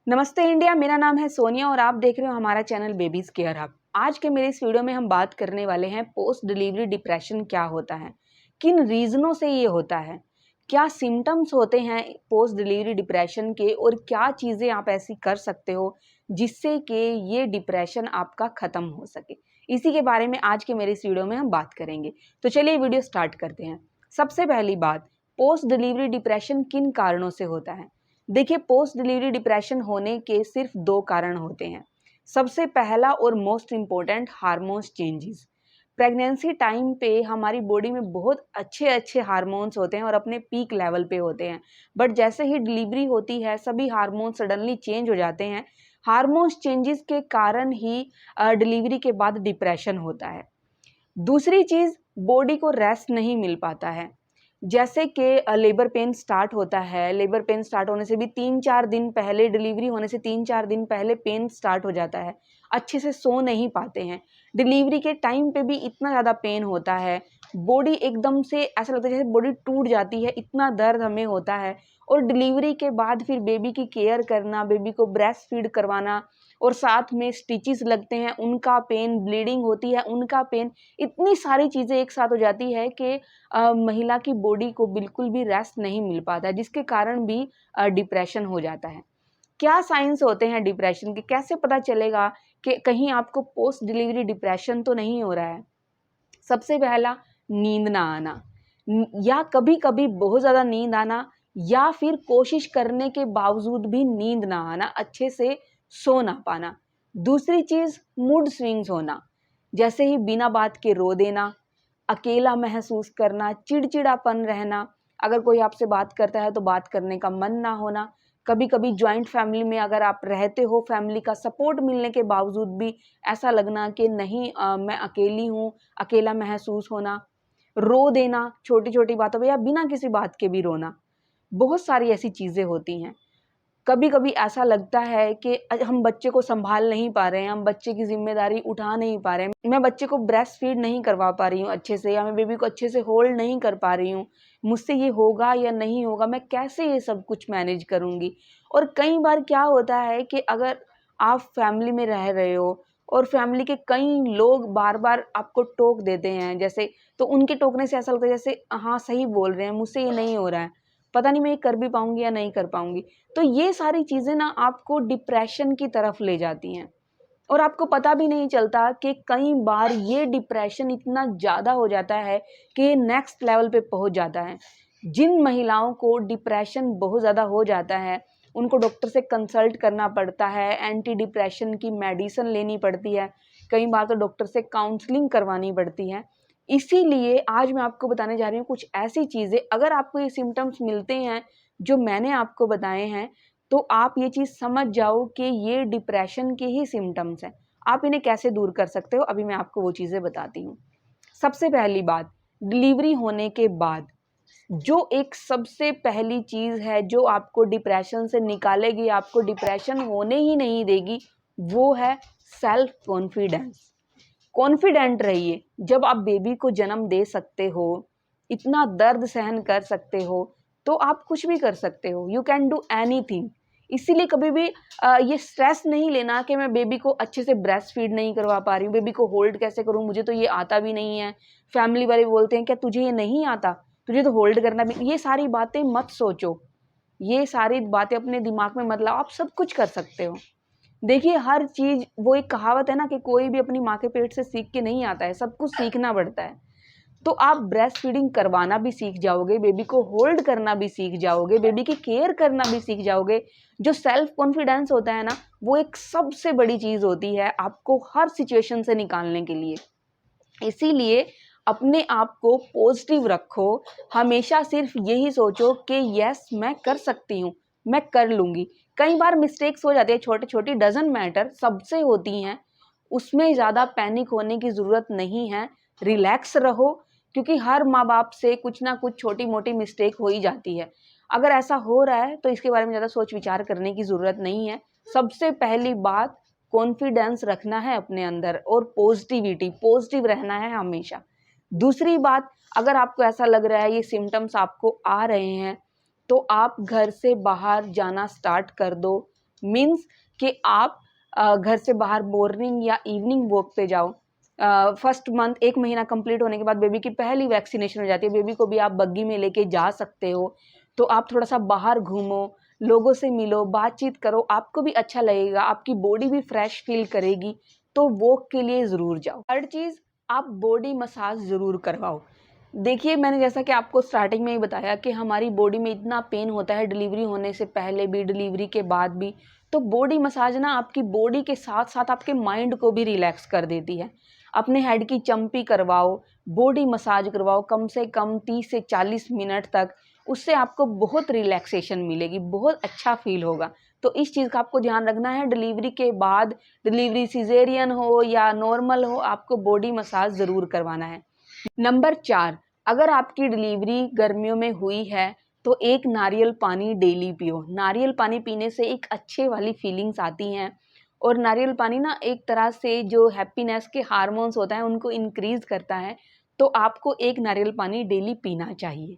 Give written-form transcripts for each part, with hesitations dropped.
नमस्ते इंडिया, मेरा नाम है सोनिया और आप देख रहे हो हमारा चैनल बेबीज केयर हब। आज के मेरे इस वीडियो में हम बात करने वाले हैं पोस्ट डिलीवरी डिप्रेशन क्या होता है, किन रीजनों से ये होता है, क्या सिम्टम्स होते हैं पोस्ट डिलीवरी डिप्रेशन के और क्या चीज़ें आप ऐसी कर सकते हो जिससे कि ये डिप्रेशन आपका ख़त्म हो सके। इसी के बारे में आज के मेरे इस वीडियो में हम बात करेंगे। तो चलिए वीडियो स्टार्ट करते हैं। सबसे पहली बात, पोस्ट डिलीवरी डिप्रेशन किन कारणों से होता है। देखिए, पोस्ट डिलीवरी डिप्रेशन होने के सिर्फ दो कारण होते हैं। सबसे पहला और most important, hormones changes. Pregnancy time पे हमारी बॉडी में बहुत अच्छे अच्छे हार्मोन्स होते हैं और अपने पीक लेवल पे होते हैं, बट जैसे ही डिलीवरी होती है सभी हार्मोन्स सडनली चेंज हो जाते हैं। हार्मोन्स चेंजेस के कारण ही डिलीवरी के बाद डिप्रेशन होता है। दूसरी चीज़, बॉडी को रेस्ट नहीं मिल पाता है। जैसे कि लेबर पेन स्टार्ट होता है, लेबर पेन स्टार्ट होने से भी 3-4 दिन पहले, डिलीवरी होने से 3-4 दिन पहले पेन स्टार्ट हो जाता है। अच्छे से सो नहीं पाते हैं। डिलीवरी के टाइम पे भी इतना ज़्यादा पेन होता है, बॉडी एकदम से ऐसा लगता है जैसे बॉडी टूट जाती है, इतना दर्द हमें होता है। और डिलीवरी के बाद फिर बेबी की केयर करना, बेबी को ब्रेस्ट फीड करवाना और साथ में स्टिचेस लगते हैं, उनका पेन, ब्लीडिंग होती है, उनका पेन, इतनी सारी चीज़ें एक साथ हो जाती है कि महिला की बॉडी को बिल्कुल भी रेस्ट नहीं मिल पाता है, जिसके कारण भी डिप्रेशन हो जाता है। क्या साइंस होते हैं डिप्रेशन के, कैसे पता चलेगा कि कहीं आपको पोस्ट डिलीवरी डिप्रेशन तो नहीं हो रहा है। सबसे पहला, नींद ना आना, या कभी कभी बहुत ज़्यादा नींद आना, या फिर कोशिश करने के बावजूद भी नींद ना आना, अच्छे से सो ना पाना। दूसरी चीज़, मूड स्विंग्स होना, जैसे ही बिना बात के रो देना, अकेला महसूस करना, चिड़चिड़ापन रहना, अगर कोई आपसे बात करता है तो बात करने का मन ना होना। कभी कभी जॉइंट फैमिली में अगर आप रहते हो, फैमिली का सपोर्ट मिलने के बावजूद भी ऐसा लगना कि नहीं, मैं अकेली हूँ, अकेला महसूस होना। रो देना छोटी छोटी बातों पे या बिना किसी बात के भी रोना। बहुत सारी ऐसी चीज़ें होती हैं। कभी कभी ऐसा लगता है कि हम बच्चे को संभाल नहीं पा रहे हैं, हम बच्चे की जिम्मेदारी उठा नहीं पा रहे हैं, मैं बच्चे को ब्रेस्ट फीड नहीं करवा पा रही हूँ अच्छे से, या मैं बेबी को अच्छे से होल्ड नहीं कर पा रही हूँ, मुझसे ये होगा या नहीं होगा, मैं कैसे ये सब कुछ मैनेज करूँगी। और कई बार क्या होता है कि अगर आप फैमिली में रह रहे हो और फैमिली के कई लोग बार बार आपको टोक देते हैं, जैसे, तो उनके टोकने से ऐसा लगता है जैसे हाँ सही बोल रहे हैं, मुझसे ये नहीं हो रहा है, पता नहीं मैं ये कर भी पाऊंगी या नहीं कर पाऊंगी। तो ये सारी चीज़ें ना आपको डिप्रेशन की तरफ ले जाती हैं और आपको पता भी नहीं चलता कि कई बार ये डिप्रेशन इतना ज़्यादा हो जाता है कि नेक्स्ट लेवल पे पहुंच जाता है। जिन महिलाओं को डिप्रेशन बहुत ज़्यादा हो जाता है उनको डॉक्टर से कंसल्ट करना पड़ता है, एंटी डिप्रेशन की मेडिसिन लेनी पड़ती है, कई बार तो डॉक्टर से काउंसलिंग करवानी पड़ती है। इसीलिए आज मैं आपको बताने जा रही हूँ कुछ ऐसी चीज़ें, अगर आपको ये सिम्टम्स मिलते हैं जो मैंने आपको बताए हैं, तो आप ये चीज़ समझ जाओ कि ये डिप्रेशन के ही सिम्टम्स हैं। आप इन्हें कैसे दूर कर सकते हो, अभी मैं आपको वो चीज़ें बताती हूँ। सबसे पहली बात, डिलीवरी होने के बाद जो एक सबसे पहली चीज़ है जो आपको डिप्रेशन से निकालेगी, आपको डिप्रेशन होने ही नहीं देगी, वो है सेल्फ कॉन्फिडेंस। कॉन्फिडेंट रहिए। जब आप बेबी को जन्म दे सकते हो, इतना दर्द सहन कर सकते हो, तो आप कुछ भी कर सकते हो। You can do anything. इसीलिए कभी भी ये स्ट्रेस नहीं लेना कि मैं बेबी को अच्छे से ब्रेस्ट फीड नहीं करवा पा रही हूँ, बेबी को होल्ड कैसे करूँ, मुझे तो ये आता भी नहीं है। फैमिली वाले बोलते हैं क्या तुझे ये नहीं आता, तुझे तो होल्ड करना भी, ये सारी बातें मत सोचो, ये सारी बातें अपने दिमाग में मत लाओ, आप सब कुछ कर सकते हो। देखिए, हर चीज़, वो एक कहावत है ना कि कोई भी अपनी माँ के पेट से सीख के नहीं आता है, सब कुछ सीखना पड़ता है। तो आप ब्रेस्ट फीडिंग करवाना भी सीख जाओगे, बेबी को होल्ड करना भी सीख जाओगे, बेबी की केयर करना भी सीख जाओगे। जो सेल्फ कॉन्फिडेंस होता है ना, वो एक सबसे बड़ी चीज़ होती है आपको हर सिचुएशन से निकालने के लिए। इसीलिए अपने आप को पॉजिटिव रखो, हमेशा सिर्फ यही सोचो कि यस मैं कर सकती हूँ, मैं कर लूँगी। कई बार मिस्टेक्स हो जाती है, छोटे छोटी, डजंट मैटर, सबसे होती हैं, उसमें ज़्यादा पैनिक होने की ज़रूरत नहीं है। रिलैक्स रहो, क्योंकि हर माँ बाप से कुछ ना कुछ छोटी मोटी मिस्टेक हो ही जाती है। अगर ऐसा हो रहा है तो इसके बारे में ज़्यादा सोच विचार करने की ज़रूरत नहीं है। सबसे पहली बात, कॉन्फिडेंस रखना है अपने अंदर और पॉजिटिविटी, पॉजिटिव रहना है हमेशा। दूसरी बात, अगर आपको ऐसा लग रहा है ये सिम्टम्स आपको आ रहे हैं, तो आप घर से बाहर जाना स्टार्ट कर दो। मीन्स कि आप घर से बाहर मॉर्निंग या इवनिंग वॉक पे जाओ। फर्स्ट मंथ 1 महीना कंप्लीट होने के बाद बेबी की पहली वैक्सीनेशन हो जाती है। बेबी को भी आप बग्गी में लेके जा सकते हो। तो आप थोड़ा-सा बाहर घूमो, लोगों से मिलो, बातचीत करो, आपको भी अच्छा लगेगा, आपकी बॉडी भी फ्रेश फ़ील करेगी। तो वॉक के लिए ज़रूर जाओ। थर्ड चीज़, आप बॉडी मसाज ज़रूर करवाओ। देखिए, मैंने जैसा कि आपको स्टार्टिंग में ही बताया कि हमारी बॉडी में इतना पेन होता है डिलीवरी होने से पहले भी, डिलीवरी के बाद भी। तो बॉडी मसाज ना आपकी बॉडी के साथ-साथ आपके माइंड को भी रिलैक्स कर देती है। अपने हेड की चंपी करवाओ, बॉडी मसाज करवाओ कम से कम 30 से 40 मिनट तक। उससे आपको बहुत रिलैक्सेशन मिलेगी, बहुत अच्छा फ़ील होगा। तो इस चीज़ का आपको ध्यान रखना है डिलीवरी के बाद, डिलीवरी सिज़ेरियन हो या नॉर्मल हो, आपको बॉडी मसाज ज़रूर करवाना है। नंबर 4, अगर आपकी डिलीवरी गर्मियों में हुई है तो एक नारियल पानी डेली पियो। नारियल पानी पीने से एक अच्छे वाली फीलिंग्स आती हैं और नारियल पानी ना एक तरह से जो हैप्पीनेस के हार्मोन्स होता है उनको इंक्रीज़ करता है। तो आपको एक नारियल पानी डेली पीना चाहिए।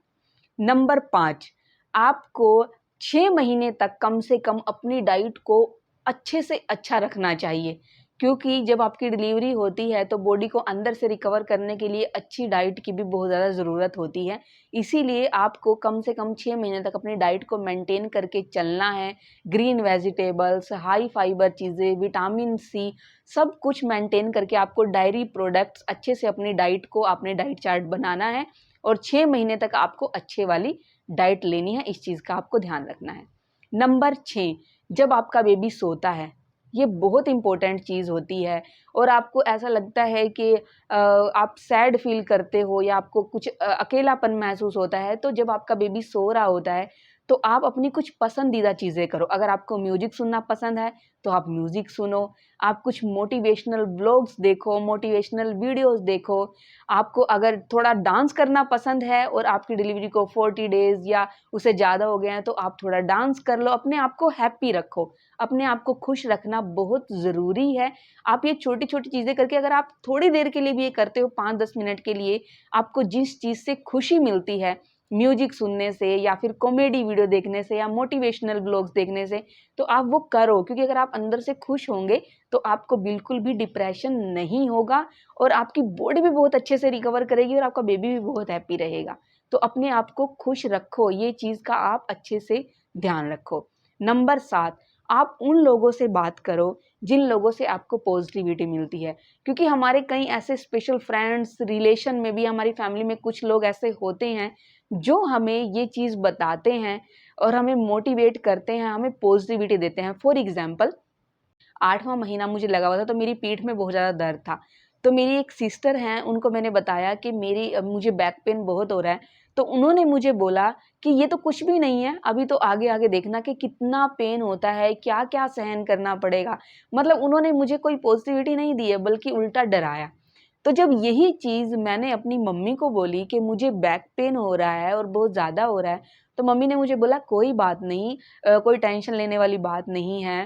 नंबर 5, आपको 6 महीने तक कम से कम अपनी डाइट को अच्छे से अच्छा रखना चाहिए, क्योंकि जब आपकी डिलीवरी होती है तो बॉडी को अंदर से रिकवर करने के लिए अच्छी डाइट की भी बहुत ज़्यादा ज़रूरत होती है। इसीलिए आपको कम से कम 6 महीने तक अपनी डाइट को मेंटेन करके चलना है। ग्रीन वेजिटेबल्स, हाई फाइबर चीज़ें, विटामिन सी, सब कुछ मेंटेन करके आपको डायरी प्रोडक्ट्स अच्छे से अपनी डाइट को आपने डाइट चार्ट बनाना है और 6 महीने तक आपको अच्छे वाली डाइट लेनी है। इस चीज़ का आपको ध्यान रखना है। नंबर 6, जब आपका बेबी सोता है, ये बहुत इम्पोर्टेंट चीज़ होती है और आपको ऐसा लगता है कि आप सैड फ़ील करते हो या आपको कुछ अकेलापन महसूस होता है, तो जब आपका बेबी सो रहा होता है, तो आप अपनी कुछ पसंदीदा चीज़ें करो। अगर आपको म्यूज़िक सुनना पसंद है, तो आप म्यूज़िक सुनो। आप कुछ मोटिवेशनल व्लॉग्स देखो, मोटिवेशनल वीडियोज़ देखो। आपको अगर थोड़ा डांस करना पसंद है और आपकी डिलीवरी को 40 डेज़ या उससे ज़्यादा हो गए हैं, तो आप थोड़ा डांस कर लो। अपने आप को हैप्पी रखो। अपने आप को खुश रखना बहुत ज़रूरी है। आप ये छोटी-छोटी चीज़ें करके अगर आप थोड़ी देर के लिए भी ये करते हो 5-10 मिनट के लिए, आपको जिस चीज़ से खुशी मिलती है, म्यूज़िक सुनने से या फिर कॉमेडी वीडियो देखने से या मोटिवेशनल व्लॉग्स देखने से, तो आप वो करो, क्योंकि अगर आप अंदर से खुश होंगे, तो आपको बिल्कुल भी डिप्रेशन नहीं होगा और आपकी बॉडी भी बहुत अच्छे से रिकवर करेगी और आपका बेबी भी बहुत हैप्पी रहेगा। तो अपने आप को खुश रखो, ये चीज़ का आप अच्छे से ध्यान रखो। नंबर 7, आप उन लोगों से बात करो जिन लोगों से आपको पॉजिटिविटी मिलती है, क्योंकि हमारे कई ऐसे स्पेशल फ्रेंड्स, रिलेशन में भी हमारी फैमिली में कुछ लोग ऐसे होते हैं जो हमें ये चीज़ बताते हैं और हमें मोटिवेट करते हैं, हमें पॉजिटिविटी देते हैं। फॉर एग्ज़ाम्पल, 8वाँ महीना मुझे लगा हुआ था तो मेरी पीठ में बहुत ज़्यादा दर्द था। तो मेरी एक सिस्टर हैं, उनको मैंने बताया कि मुझे बैक पेन बहुत हो रहा है। तो उन्होंने मुझे बोला कि ये तो कुछ भी नहीं है, अभी तो आगे-आगे देखना कि कितना पेन होता है, क्या-क्या सहन करना पड़ेगा। मतलब उन्होंने मुझे कोई पॉजिटिविटी नहीं दी है बल्कि उल्टा डराया। तो जब यही चीज़ मैंने अपनी मम्मी को बोली कि मुझे बैक पेन हो रहा है और बहुत ज़्यादा हो रहा है, तो मम्मी ने मुझे बोला कोई बात नहीं, कोई टेंशन लेने वाली बात नहीं है।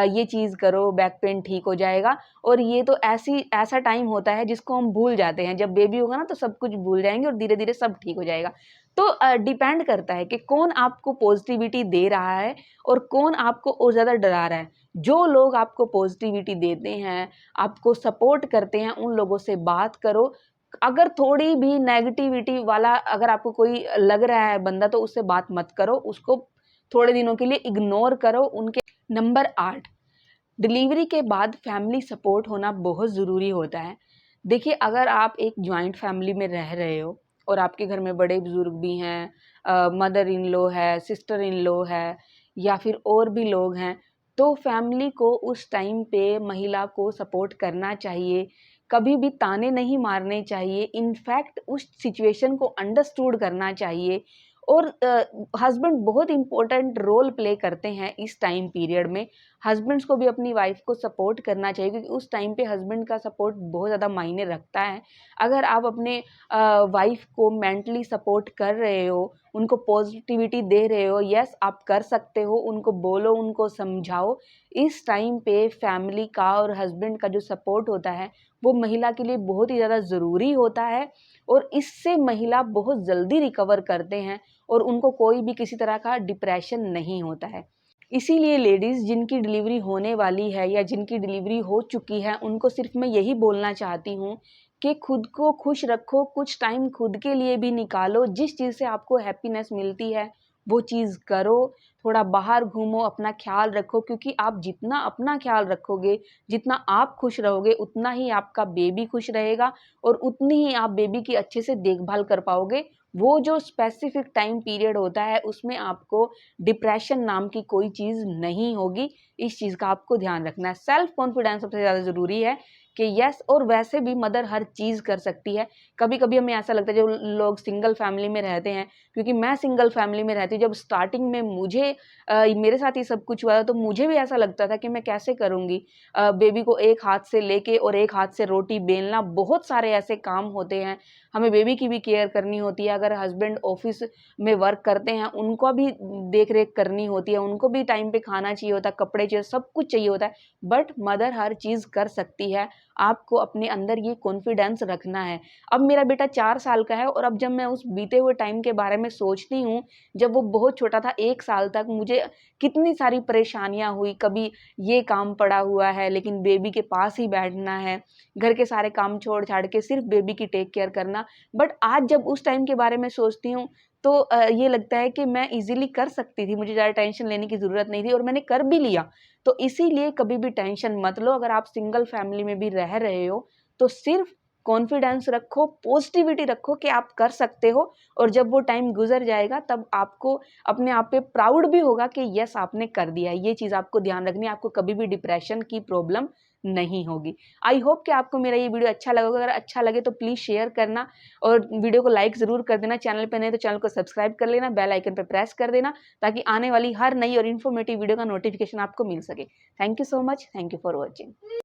ये चीज़ करो, बैक पेन ठीक हो जाएगा और ये तो ऐसा टाइम होता है जिसको हम भूल जाते हैं। जब बेबी होगा ना तो सब कुछ भूल जाएँगे और धीरे-धीरे सब ठीक हो जाएगा। तो डिपेंड करता है कि कौन आपको पॉजिटिविटी दे रहा है और कौन आपको और ज़्यादा डरा रहा है। जो लोग आपको पॉजिटिविटी देते हैं, आपको सपोर्ट करते हैं, उन लोगों से बात करो। अगर थोड़ी भी नेगेटिविटी वाला अगर आपको कोई लग रहा है बंदा, तो उससे बात मत करो, उसको थोड़े दिनों के लिए इग्नोर करो उनके। नंबर 8, डिलीवरी के बाद फैमिली सपोर्ट होना बहुत ज़रूरी होता है। देखिए, अगर आप एक जॉइंट फैमिली में रह रहे हो और आपके घर में बड़े-बुज़ुर्ग भी हैं, मदर इन लॉ है, सिस्टर इन लॉ है या फिर और भी लोग हैं, तो फैमिली को उस टाइम पे महिला को सपोर्ट करना चाहिए। कभी भी ताने नहीं मारने चाहिए, इनफैक्ट उस सिचुएशन को अंडरस्टूड करना चाहिए और हस्बैंड बहुत इम्पोर्टेंट रोल प्ले करते हैं इस टाइम पीरियड में। हस्बैंड्स को भी अपनी वाइफ को सपोर्ट करना चाहिए, क्योंकि उस टाइम पे हस्बैंड का सपोर्ट बहुत ज़्यादा मायने रखता है। अगर आप अपने वाइफ को मेंटली सपोर्ट कर रहे हो, उनको पॉजिटिविटी दे रहे हो, यस आप कर सकते हो, उनको बोलो, उनको समझाओ। इस टाइम पे फैमिली का और हस्बैंड का जो सपोर्ट होता है, वो महिला के लिए बहुत ही ज़्यादा ज़रूरी होता है और इससे महिला बहुत जल्दी रिकवर करते हैं और उनको कोई भी किसी तरह का डिप्रेशन नहीं होता है। इसीलिए लेडीज़ जिनकी डिलीवरी होने वाली है या जिनकी डिलीवरी हो चुकी है, उनको सिर्फ मैं यही बोलना चाहती हूँ कि खुद को खुश रखो, कुछ टाइम खुद के लिए भी निकालो। जिस चीज़ से आपको हैप्पीनेस मिलती है वो चीज़ करो, थोड़ा बाहर घूमो, अपना ख्याल रखो, क्योंकि आप जितना अपना ख्याल रखोगे, जितना आप खुश रहोगे, उतना ही आपका बेबी खुश रहेगा और उतनी ही आप बेबी की अच्छे से देखभाल कर पाओगे। वो जो स्पेसिफिक टाइम पीरियड होता है उसमें आपको डिप्रेशन नाम की कोई चीज़ नहीं होगी। इस चीज़ का आपको ध्यान रखना है। सेल्फ कॉन्फिडेंस सबसे ज़्यादा ज़रूरी है कि यस, और वैसे भी मदर हर चीज़ कर सकती है। कभी-कभी हमें ऐसा लगता है जो लोग सिंगल फैमिली में रहते हैं, क्योंकि मैं सिंगल फैमिली में रहती हूँ, जब स्टार्टिंग में मुझे मेरे साथ ये सब कुछ हुआ था तो मुझे भी ऐसा लगता था कि मैं कैसे करूँगी? बेबी को एक हाथ से लेके और एक हाथ से रोटी बेलना, बहुत सारे ऐसे काम होते हैं। हमें बेबी की भी केयर करनी होती है, अगर हस्बैंड ऑफ़िस में वर्क करते हैं, उनको भी देख-रेख करनी होती है, उनको भी टाइम पे खाना चाहिए होता है, कपड़े चाहिए, सब कुछ चाहिए होता है। बट मदर हर चीज़ कर सकती है, आपको अपने अंदर ये कॉन्फिडेंस रखना है। अब मेरा बेटा 4 साल का है और अब जब मैं उस बीते हुए टाइम के बारे में सोचती हूँ, जब वो बहुत छोटा था 1 साल तक मुझे कितनी सारी परेशानियाँ हुई, कभी ये काम पड़ा हुआ है लेकिन बेबी के पास ही बैठना है, घर के सारे काम छोड़-छाड़ के सिर्फ़ बेबी की टेक केयर करना। बट आज जब उस टाइम के बारे में सोचती हूँ, तो ये लगता है कि मैं ईज़िली कर सकती थी, मुझे ज़्यादा टेंशन लेने की ज़रूरत नहीं थी और मैंने कर भी लिया। तो इसीलिए कभी भी टेंशन मत लो, अगर आप सिंगल फैमिली में भी रह रहे हो, तो सिर्फ़ कॉन्फिडेंस रखो, पॉज़िटिविटी रखो कि आप कर सकते हो और जब वो टाइम गुज़र जाएगा तब आपको अपने आप पे प्राउड भी होगा कि यस, आपने कर दिया है। ये चीज़ आपको ध्यान रखनी है, आपको कभी भी डिप्रेशन की प्रॉब्लम नहीं होगी। आई होप कि आपको मेरा ये वीडियो अच्छा लगा होगा, अगर अच्छा लगे तो प्लीज़ शेयर करना और वीडियो को लाइक ज़रूर कर देना। चैनल पे नए हैं तो चैनल को सब्सक्राइब कर लेना, बेल आइकन पे प्रेस कर देना ताकि आने वाली हर नई और इन्फॉर्मेटिव वीडियो का नोटिफ़िकेशन आपको मिल सके। Thank you so much, thank you for watching.